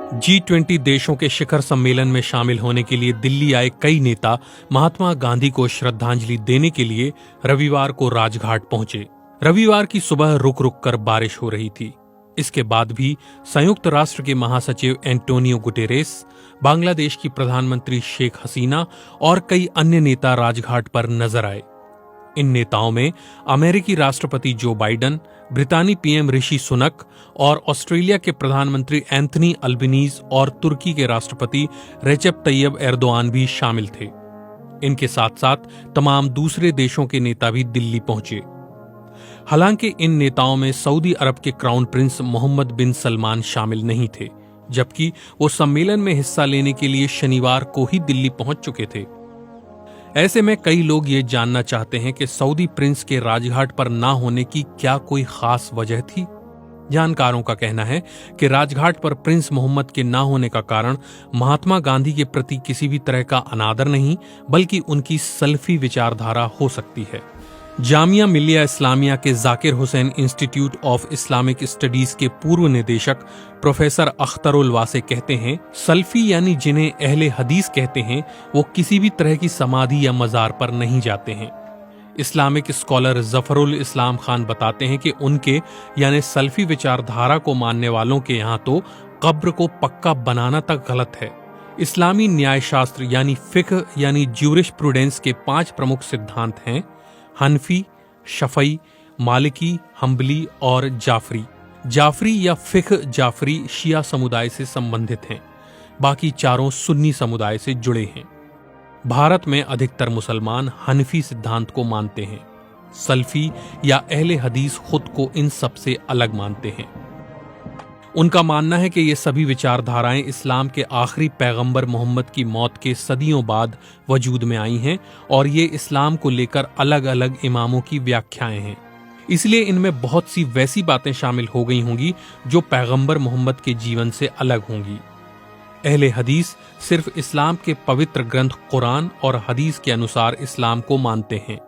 G20 देशों के शिखर सम्मेलन में शामिल होने के लिए दिल्ली आए कई नेता महात्मा गांधी को श्रद्धांजलि देने के लिए रविवार को राजघाट पहुंचे। रविवार की सुबह रुक रुक कर बारिश हो रही थी। इसके बाद भी संयुक्त राष्ट्र के महासचिव एंटोनियो गुटेरेस, बांग्लादेश की प्रधानमंत्री शेख हसीना और कई अन्य नेता राजघाट पर नजर आए। इन नेताओं में अमेरिकी राष्ट्रपति जो बाइडन, ब्रितानी पीएम ऋषि सुनक और ऑस्ट्रेलिया के प्रधानमंत्री एंथनी अल्बनीज और तुर्की के राष्ट्रपति रेचेप तैयब एर्दोआन भी शामिल थे। इनके साथ साथ तमाम दूसरे देशों के नेता भी दिल्ली पहुंचे। हालांकि इन नेताओं में सऊदी अरब के क्राउन प्रिंस मोहम्मद बिन सलमान शामिल नहीं थे, जबकि वो सम्मेलन में हिस्सा लेने के लिए शनिवार को ही दिल्ली पहुंच चुके थे। ऐसे में कई लोग ये जानना चाहते हैं कि सऊदी प्रिंस के राजघाट पर ना होने की क्या कोई खास वजह थी। जानकारों का कहना है कि राजघाट पर प्रिंस मोहम्मद के ना होने का कारण महात्मा गांधी के प्रति किसी भी तरह का अनादर नहीं, बल्कि उनकी सल्फी विचारधारा हो सकती है। जामिया मिलिया इस्लामिया के Zakir Hussain institute of Islamic studies के पूर्व निदेशक प्रोफेसर अख्तरुल वासे कहते हैं, सल्फी यानी जिन्हें अहले हदीस कहते हैं, वो किसी भी तरह की समाधि या मजार पर नहीं जाते हैं। इस्लामिक स्कॉलर जफरुल इस्लाम खान बताते हैं कि उनके यानी सल्फी विचारधारा को मानने वालों के यहाँ तो कब्र को पक्का बनाना तक गलत है। इस्लामी न्याय शास्त्र यानी फिक्ह यानी ज्यूरिश प्रूडेंस के 5 प्रमुख सिद्धांत हैं: हनफी, शफई, मालिकी, हम्बली और जाफरी। जाफरी या फिक्ह जाफरी शिया समुदाय से संबंधित हैं, बाकी चारों सुन्नी समुदाय से जुड़े हैं। भारत में अधिकतर मुसलमान हनफी सिद्धांत को मानते हैं। सल्फी या अहले हदीस खुद को इन सब से अलग मानते हैं। उनका मानना है कि ये सभी विचारधाराएं इस्लाम के आखिरी पैगंबर मोहम्मद की मौत के सदियों बाद वजूद में आई हैं और ये इस्लाम को लेकर अलग अलग इमामों की व्याख्याएं हैं। इसलिए इनमें बहुत सी वैसी बातें शामिल हो गई होंगी जो पैगंबर मोहम्मद के जीवन से अलग होंगी। अहले हदीस सिर्फ इस्लाम के पवित्र ग्रंथ कुरान और हदीस के अनुसार इस्लाम को मानते हैं।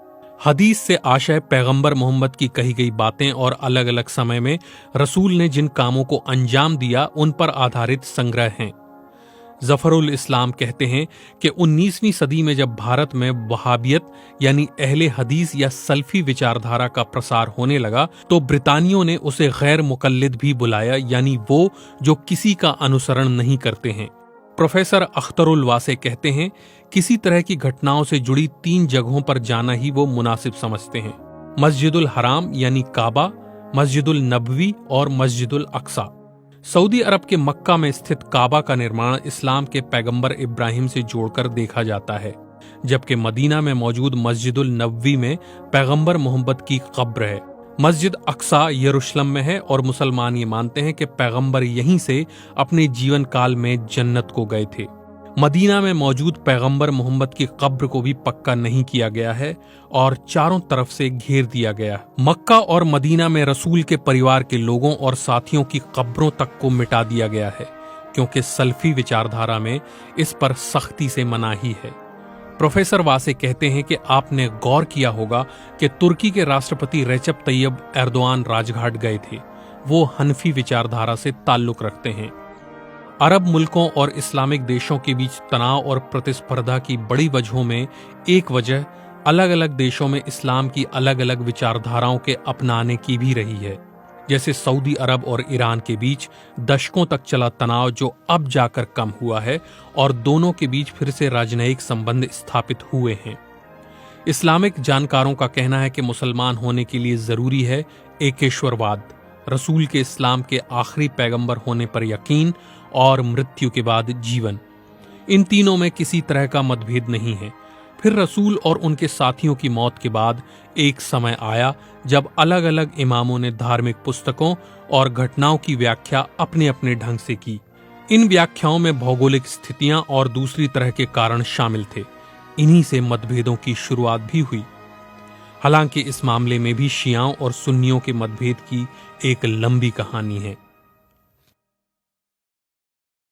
हदीस से आशय पैगंबर मोहम्मद की कही गई बातें और अलग अलग समय में रसूल ने जिन कामों को अंजाम दिया उन पर आधारित संग्रह हैं। जफरुल इस्लाम कहते हैं कि 19वीं सदी में जब भारत में वहाबियत यानी अहले हदीस या सल्फी विचारधारा का प्रसार होने लगा तो ब्रितानियों ने उसे गैर मुकल्लिद भी बुलाया, यानी वो जो किसी का अनुसरण नहीं करते हैं। प्रोफेसर अख्तरुल वासे कहते हैं, किसी तरह की घटनाओं से जुड़ी 3 जगहों पर जाना ही वो मुनासिब समझते हैं: मस्जिदुल हराम यानी काबा, मस्जिदुल नबवी और मस्जिदुल अक्सा। सऊदी अरब के मक्का में स्थित काबा का निर्माण इस्लाम के पैगंबर इब्राहिम से जोड़कर देखा जाता है, जबकि मदीना में मौजूद मस्जिदुल नबवी में पैगंबर मोहम्मद की कब्र है। मस्जिद अक्सा यरूशलेम में है और मुसलमान ये मानते हैं कि पैगंबर यहीं से अपने जीवन काल में जन्नत को गए थे। मदीना में मौजूद पैगंबर मोहम्मद की कब्र को भी पक्का नहीं किया गया है और चारों तरफ से घेर दिया गया। मक्का और मदीना में रसूल के परिवार के लोगों और साथियों की कब्रों तक को मिटा दिया गया है, क्योंकि सल्फी विचारधारा में इस पर सख्ती से मनाही है। प्रोफेसर वासे कहते हैं कि आपने गौर किया होगा कि तुर्की के राष्ट्रपति रेचेप तैयब एर्दोआन राजघाट गए थे। वो हनफी विचारधारा से ताल्लुक रखते हैं। अरब मुल्कों और इस्लामिक देशों के बीच तनाव और प्रतिस्पर्धा की बड़ी वजहों में एक वजह अलग अलग देशों में इस्लाम की अलग अलग विचारधाराओं के अपनाने की भी रही है। जैसे सऊदी अरब और ईरान के बीच दशकों तक चला तनाव जो अब जाकर कम हुआ है और दोनों के बीच फिर से राजनयिक संबंध स्थापित हुए हैं। इस्लामिक जानकारों का कहना है कि मुसलमान होने के लिए जरूरी है एकेश्वरवाद, रसूल के इस्लाम के आखिरी पैगंबर होने पर यकीन और मृत्यु के बाद जीवन। इन तीनों में किसी तरह का मतभेद नहीं है। फिर रसूल और उनके साथियों की मौत के बाद एक समय आया जब अलग अलग इमामों ने धार्मिक पुस्तकों और घटनाओं की व्याख्या अपने अपने ढंग से की। इन व्याख्याओं में भौगोलिक स्थितियां और दूसरी तरह के कारण शामिल थे। इन्हीं से मतभेदों की शुरुआत भी हुई। हालांकि इस मामले में भी शियाओं और सुन्नियों के मतभेद की एक लंबी कहानी है।